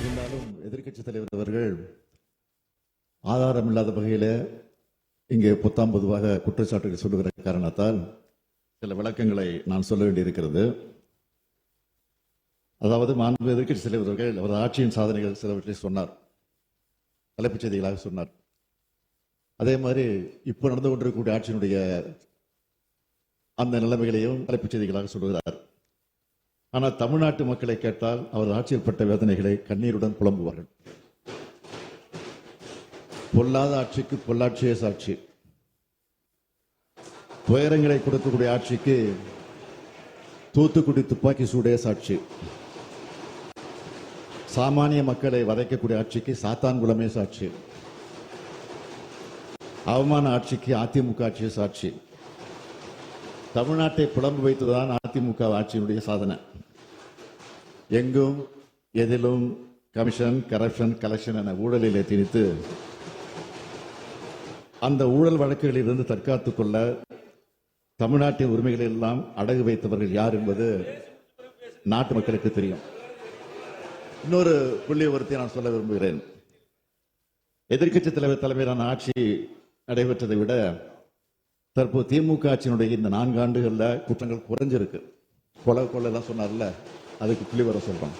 இருந்தாலும் எதிர்க்கட்சி தலைவர் அவர்கள் ஆதாரம் இல்லாத வகையில் இங்கே பொத்தாம் பொதுவாக குற்றச்சாட்டுகள் சொல்லுகிற காரணத்தால் சில விளக்கங்களை நான் சொல்ல வேண்டியிருக்கிறது. அதாவது மாண்பு எதிர்க்கட்சி தலைவர் அவர்கள் அவரது ஆட்சியின் சாதனைகள் சிலவற்றை சொன்னார், தலைப்புச் செய்திகளாக சொன்னார். அதே மாதிரி இப்போ நடந்து கொண்டிருக்கக்கூடிய ஆட்சியினுடைய அந்த நிலைமைகளையும் தலைப்புச் செய்திகளாக சொல்லுகிறார். ஆனால் தமிழ்நாட்டு மக்களை கேட்டால் அவர் ஆட்சியில் பட்ட வேதனைகளை கண்ணீருடன் புலம்புவார்கள். பொல்லாத ஆட்சிக்கு பொள்ளாட்சியே சாட்சி, துயரங்களை கொடுக்கக்கூடிய ஆட்சிக்கு தூத்துக்குடி துப்பாக்கி சூடே சாட்சி, சாமானிய மக்களை வதைக்கக்கூடிய ஆட்சிக்கு சாத்தான்குளமே சாட்சி, அவமான ஆட்சிக்கு அதிமுக ஆட்சியே சாட்சி. தமிழ்நாட்டை புலம்பு வைத்துதான் அதிமுக ஆட்சியினுடைய சாதனை. எங்கும் எதிலும் கமிஷன், கரப்ஷன், கலெக்ஷன் என ஊழலிலே திணித்து அந்த ஊழல் வழக்குகளில் இருந்து தற்காத்துக் கொள்ள தமிழ்நாட்டின் உரிமைகளை எல்லாம் அடகு வைத்தவர்கள் யார் என்பது நாட்டு மக்களுக்கு தெரியும். இன்னொரு புள்ளி விவரத்தை நான் சொல்ல விரும்புகிறேன். எதிர்க்கட்சி தலைவர் தலைமையிலான ஆட்சி நடைபெற்றதை விட தற்போது திமுக ஆட்சியினுடைய இந்த 4 ஆண்டுகளில் குற்றங்கள் குறைஞ்சிருக்கு. கொலை எல்லாம் சொன்னார்ல, அதுக்கு புள்ளி வர சொல்றோம்.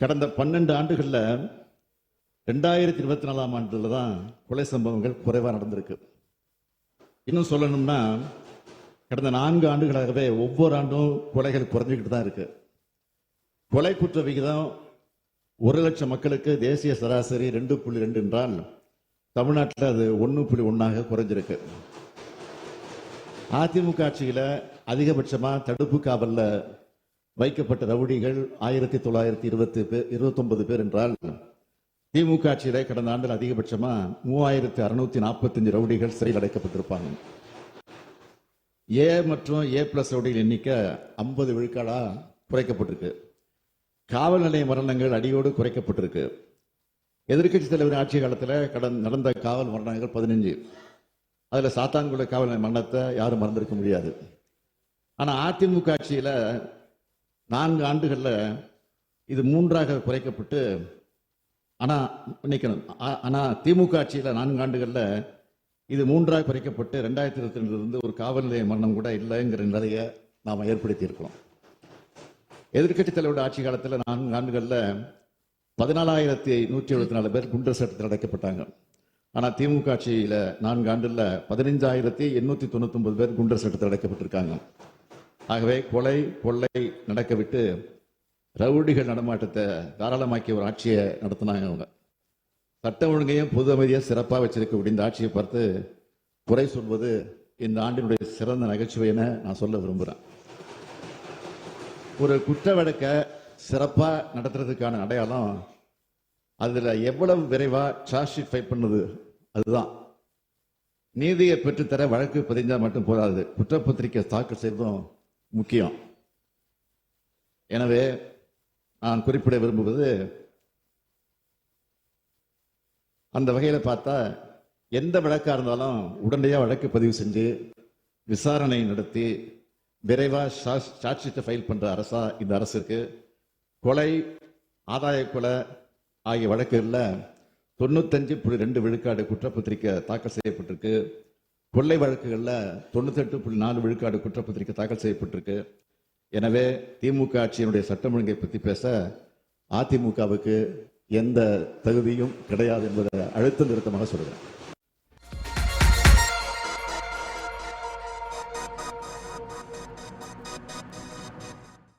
கடந்த 12 ஆண்டுகளில் 2024ஆம் ஆண்டுல தான் கொலை சம்பவங்கள் குறைவா நடந்திருக்கு. இன்னும் சொல்லணும்னா கடந்த 4 ஆண்டுகளாகவே ஒவ்வொரு ஆண்டும் கொலைகள் குறைஞ்சிக்கிட்டு தான் இருக்கு. கொலை குற்ற விகிதம் 1 லட்சம் மக்களுக்கு தேசிய சராசரி 2.2 என்றால் தமிழ்நாட்டில் அது 1.1 குறைஞ்சிருக்கு. அதிமுக ஆட்சியில அதிகபட்சமா தடுப்பு காவல்ல வைக்கப்பட்ட ரவுடிகள் 1929 பேர் என்றால் திமுக ஆட்சியில கடந்த ஆண்டில் அதிகபட்சமா 3645 ரவுடிகள் சிறையில் அடைக்கப்பட்டிருப்பாங்க. ஏ மற்றும் A+ ரவுடிகள் எண்ணிக்கை 50 விழுக்காடா குறைக்கப்பட்டிருக்கு. காவல் நிலைய மரணங்கள் அடியோடு குறைக்கப்பட்டிருக்கு. எதிர்க்கட்சி தலைவர் ஆட்சி காலத்தில் நடந்த காவல் மரணங்கள் 15. அதுல சாத்தான்குள காவல் நிலைய மரணத்தை யாரும் மறந்திருக்க முடியாது. ஆனா அதிமுக ஆட்சியில 4 ஆண்டுகள்ல இது 3ஆக குறைக்கப்பட்டு, ஆனா திமுக ஆட்சியில 4 ஆண்டுகள்ல இது 3ஆக குறைக்கப்பட்டு 2022 ஒரு காவல் நிலைய மரணம் கூட இல்லைங்கிற நிலையை நாம ஏற்படுத்தி இருக்கிறோம். எதிர்க்கட்சி தலைவருடைய ஆட்சி காலத்தில் 4 ஆண்டுகள்ல 14,174 பேர் குண்டர் சட்டத்தில் அடைக்கப்பட்டாங்க. ஆனா திமுக ஆட்சியில 4 ஆண்டுல 15,899 பேர் குண்டர் சட்டத்தில் அடைக்கப்பட்டிருக்காங்க. ஆகவே கொலை கொள்ளை நடக்க விட்டு ரவுடிகள் நடமாட்டத்தை தாராளமாக்கிய ஒரு ஆட்சியை நடத்தினாங்க அவங்க. சட்ட ஒழுங்கையும் பொது அமைதியை சிறப்பாக வச்சிருக்கக்கூடிய இந்த ஆட்சியை பார்த்து குறை சொல்வது இந்த ஆண்டினுடைய சிறந்த நகைச்சுவை என நான் சொல்ல விரும்புகிறேன். ஒரு குற்ற வழக்க சிறப்பா நடத்துறதுக்கான அடையாளம் அதுல எவ்வளவு விரைவா சார்ஜ் ஷீட் ஃபைல் பண்ணுது, அதுதான். நீதியை பெற்றுத்தர வழக்கு பதிஞ்சா மட்டும் போதாது, குற்றப்பத்திரிகை தாக்கல் செய்வதும் முக்கியம். எனவே நான் குறிப்பிட விரும்புவது, அந்த வகையில பார்த்தா எந்த வழக்கா இருந்தாலும் உடனடியாக வழக்கு பதிவு செஞ்சு விசாரணை நடத்தி விரைவா சார்ஜ் ஷீட்டை ஃபைல் பண்ற அரசா இந்த அரசு இருக்கு. கொலை, ஆதாய கொலை ஆகிய வழக்குகளில் 95.2 விழுக்காடு குற்றப்பத்திரிகை தாக்கல் செய்யப்பட்டிருக்கு. கொள்ளை வழக்குகளில் 98.4 விழுக்காடு குற்றப்பத்திரிகை தாக்கல் செய்யப்பட்டிருக்கு. எனவே திமுக ஆட்சியினுடைய சட்டம் ஒழுங்கை பற்றி பேச அதிமுகவுக்கு எந்த தகுதியும் கிடையாது என்பதை அழுத்த நிறுத்தமாக சொல்கிறேன்.